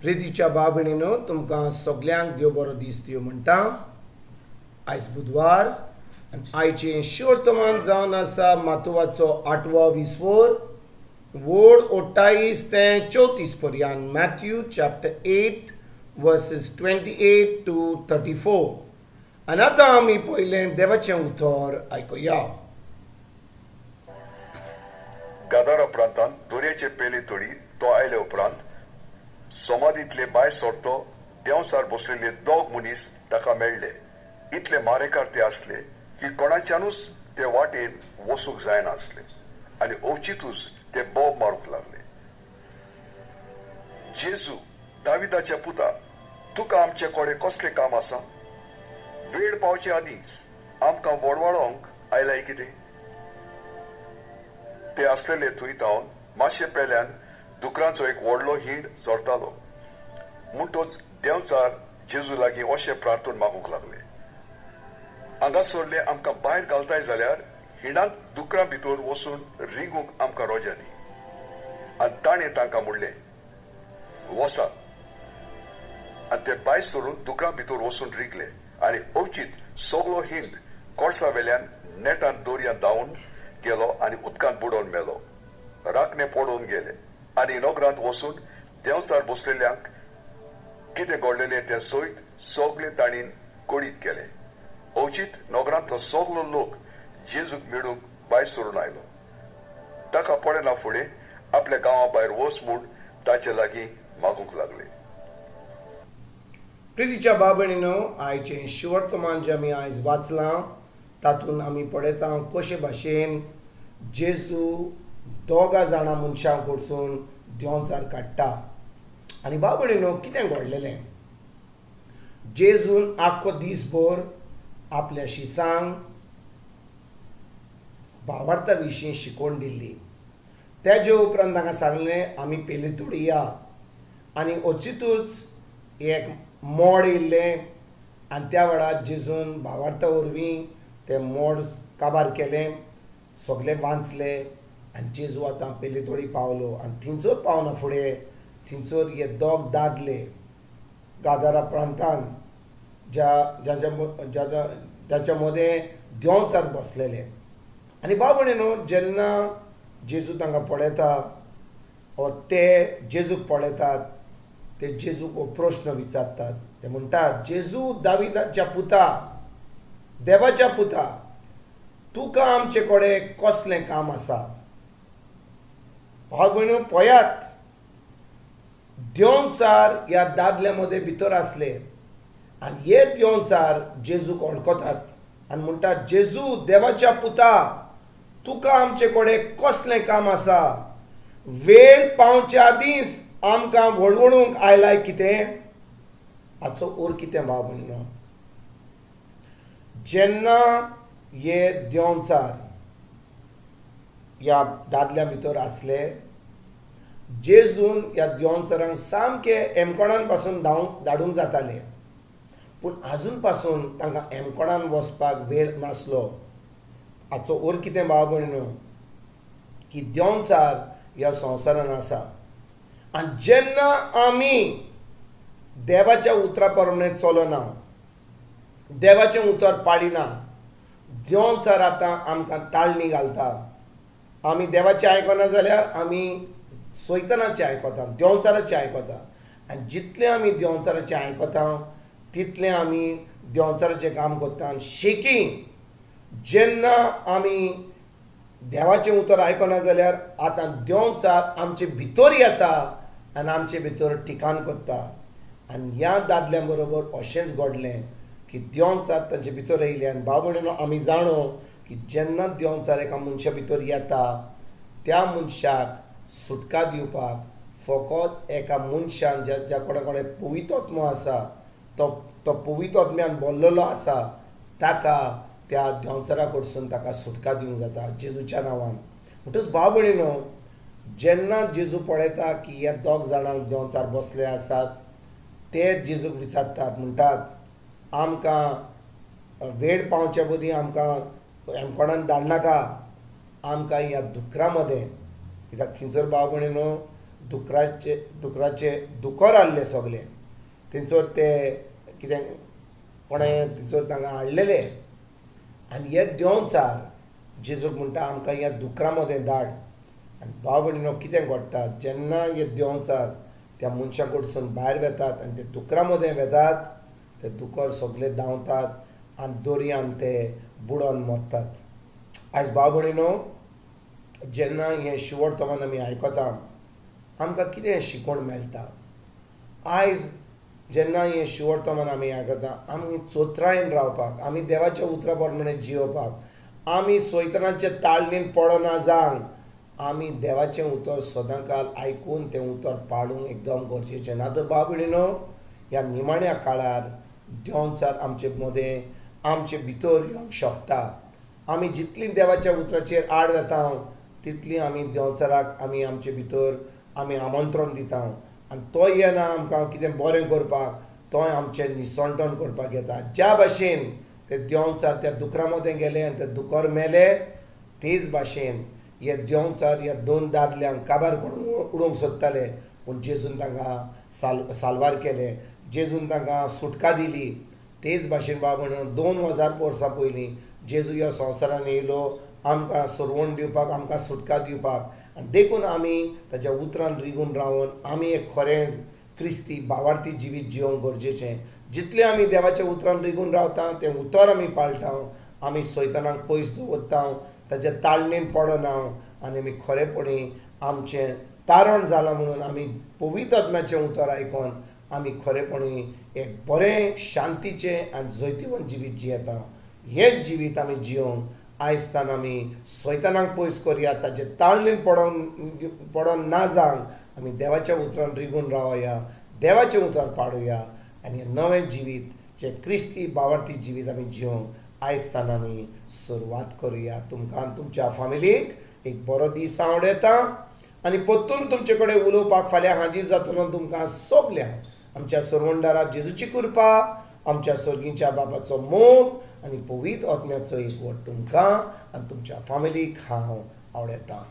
प्रितीच्या बाबणीनो तुमकां सगल्यांक देव बरो दीस दिवं म्हणटा. आयज बुधवार आनी आयचें शिवर्तमान जावन आसा मातुवाचो 8वो विसवोर वोड 28 ते 34 पर्यंत. Matthew chapter 8 versus 28 to 34. आनी आतां आमी पयलें देवाचें उतर आयकुया. गादारा प्रांतांत दोरयेचे पेली तोडी तो आयले उपरांत समाधींतले भायर सरतो देंवचार बसलेले दोग मनीस ताका मेळ्ळे. इतले मारेकार ते आसले की कोणाच्यानूच ते वाटेन वचूंक जायना आसले आनी ओचितूच ते बोब मारूंक लागले. जेजू, दाविदाच्या पुता, तुका आमचे कोडे कसले काम आसा? वेळ पावचे आदींच आमकां वडवाडोवंक आयलाय कितें? ते आसलेले थंय तावन मातशे पेल्यान दुकरांचो एक व्हडलो हिंड चोरतालो. म्हणटोच देंवचार जेजू लागीं अशें प्रार्थून मागूंक लागले, हांगा सरले आमकां भायर घालताय जाल्यार हिंडांत दुकरां भितर वचून रिंगूंक आमकां रोजा दी. आनी ताणें तांकां म्हणलें, वसात. आनी ते भायर सरून दुकरां भितर वचून रिगले आनी अवचीत सगळो हिंड कोळसा वेल्यान नेटान दोरयांत धांवन गेलो आनी उदकांत बुडोवन मेलो. राखणे पडून गेले आनी नोगरांत वचून देंवचार बसलेल्यांक कितें घडलेलें तें सयत सगळे ताणीन कोडीत केलें. अवचीत नोगरांतलो सगळो लोक जेजूक मेळूंक भायर सरून आयलो. ताका पडना फुडें आपल्या गांवा भायर वच म्हूण ताचे लागीं मागूंक लागले. प्रितीच्या बाबणीनो, आयचें शिवर्तमान जें आमी आयज वाचलां तातूंत आमी पळयता कशे भाशेन जेजू दोगा जाणां मनशां कडसून देंवचार काडटा. आनी बाबणीनो, कितें घडलेलें? जेजून आख्खो दिसभर आपल्या शिसांक भावार्था विशीं शिकोवन दिल्ली. तेजे उपरांत तांकां सांगलें, आमी पेली तोडया. आनी अचितूच एक मोड येयल्लें आनी त्या वेळार जेजून भावार्था वरवीं तें मोड काबार केलें, सगळे वाचले आनी जेजू आतां पेली तोडी पावलो. आनी थिंचोर पावना फुडें थिंचोर हे दोग दादले गादारा प्रांतांत जाच्या मदें देंवचार बसलेले. आनी बाबणेनो, जेन्ना जेजू तांकां पळयता वा ते जेजूक पळयतात, ते जेजूक हो प्रश्न विचारतात. ते म्हणटात, जेजू, दाविदाच्या पुता, देवाच्या पुता, तुका आमचे कडेन कसलें काम आसा? भाव भयणो, पळयात, देंवचार ह्या दादल्या मदें भितर आसले आनी हे देंवचार जेजूक वळखतात आनी म्हणटात, जेजू, देवाच्या पुता, तुका आमचे कडेन कसलें काम आसा? वेळ पावच्या आदींच आमकां वळवणूक आयलाय कितें? हाचो अर्थ कितें भाव भयणो? जेन्ना हे देंवचार ह्या दादल्या भितर आसले, जेजून ह्या देंवचारांक सामके एमकोणान पासून धाडूंक जातालें, पूण आजून पासून तांकां एमकोणान वचपाक वेळ नासलो. हाचो अर्थ कितें भाव भयणो? की देंवचार ह्या संवसारान आसा आनी जेन्ना आमी देवाच्या उतरा प्रमाणे चलना, देवाचें उतर पाळिना, देंवचार आतां आमकां ताळणी घालता. आमी देवाचें आयकना जाल्यार आमी सैतानाचें आयकता, देंवचाराचें आयकता. आनी जितलें आमी देंवचाराचें आयकता तितलें आमी देंवचाराचें काम करता. आनी शेकी जेन्ना आमी देवाचें उतर आयकना जाल्यार आतां देंवचार आमचे भितर येता आनी आमचे भितर ठिकाण करता. आनी ह्या दादल्या बरोबर अशेंच घडलें की देंवचार तांचे भितर येयलें. आनी भाव भयणीनो, आमी जाणो की जेन्ना देंवचार एका मनशा भितर येता, त्या मनशाक सुटका दिवपाक फकत एका मनशान ज्या कोणा कडेन पवित्र आसा, तो पवित्रात्म्यान भरलेलो आसा, ताका त्या देंवचारा कडसून ताका सुटका दिवंक जाता जेजूच्या नांवान. म्हणटच भाव भयणीनो, जेन्ना जेजू पळयता की हे दोग जाणांक देंवचार बसले आसात, ते जेजूक विचारतात, म्हणटात, आमकां वेळ पावचे पयलीं आमकां एमकोणान धाडनाका, आमकां ह्या दुकरा मदें. कित्याक थिंचर भाव भयणीनो, दुकराचे दुकर हाडले सगळे थंयसर ते कितें कोणें थंयसर तांकां हाडलेले आनी हे देंवचार जेजूक म्हणटा आमकां ह्या दुकरा मदें धाड आनी भाव भयणीनो कितें घडटा जेन्ना हे देंवचार त्या मनशा कडसून भायर वेतात आनी ते दुकरा मदें वेतात ते दुकर सगळे धांवतात आनी दर्यान ते बुडोन मरतात आयज भाव भयणीनो जेन्ना हें शिवोर्तमान आमी आयकता आमकां कितें शिकोवण मेळटा आयज जेन्ना हें शिवोर्तमान आमी आयकता आमी चोत्रायेन रावपाक आमी देवाच्या उतरा प्रमाणे जियोवपाक आमी सैतानाचे ताळणेन पडना जावंक आमी देवाचें उतर सदांकाल आयकून तें उतर पाळूंक एकदम गरजेचें ना तर भाव भयणीनो ह्या निमाण्या काळार देंवचार आमचे मदें आमचे भितर येवंक शकता आमी जितली देवाच्या उतराचेर आड वेता तितली आमी देंवचाराक आमी आमचे भितर आमी आमंत्रण दिता आनी तो येना आमकां कितें बरें करपाक तोय आमचें निसंटण करपाक येता ज्या भाशेन ते देंवचार त्या दुकरा मदें गेले आनी ते दुकर मेले तेच भाशेन हे देंवचार ह्या दोन दादल्यांक काबार करून उडोवंक सोदताले पूण जेजून तांकां साल्वार केले जेजून तांकां सुटका दिली तेच भाशेन बाबा 2000 वर्सां पयलीं जेजू ह्या संवसारान येयलो आमकां सोडवण दिवपाक आमकां सुटका दिवपाक आनी देखून आमी ताच्या उतरान रिगून रावन आमी एक खरें क्रिस्ती भावार्थी जिवीत जियोंक गरजेचें जितलें आमी देवाच्या उतरान रिगून रावता तें उतर आमी पाळटा आमी सैतानाक पयस दवरता ताच्या ताळणेन पडना आनी आमी खरेपणी आमचें तारण जालां म्हणून आमी पवित्र आत्म्याचें उतर आयकून आमी खरेपणी एक बरें शांतीचें आनी जैतिवंत जिवीत जियेता हेंच जिवीत आमी जियोंक आयजतान आमी सैतानाक पयस करया ताचे ताळणेन पडोन ना जावंक आमी देवाच्या उतरान रिगून रावया देवाचें उतर पाडुया आनी हें नवें जिवीत जें क्रिस्ती भावार्थी जिवीत आमी जियोंक आयजतान आमी सुरवात करुया तुमकां आनी तुमच्या फॅमिलीक एक बरो दीस आवड येता आनी परतून तुमचे कडेन उलोवपाक फाल्यां हाजीर जातलो तुमकां सगल्यांक आमच्या सर्वंडारा जेजूची कृपा आमच्या सर्गीच्या बाबाचो मोग आनी पवित्र आत्म्याचो एक वट तुमकां आनी तुमच्या फॅमिलीक हांव आवडयतां.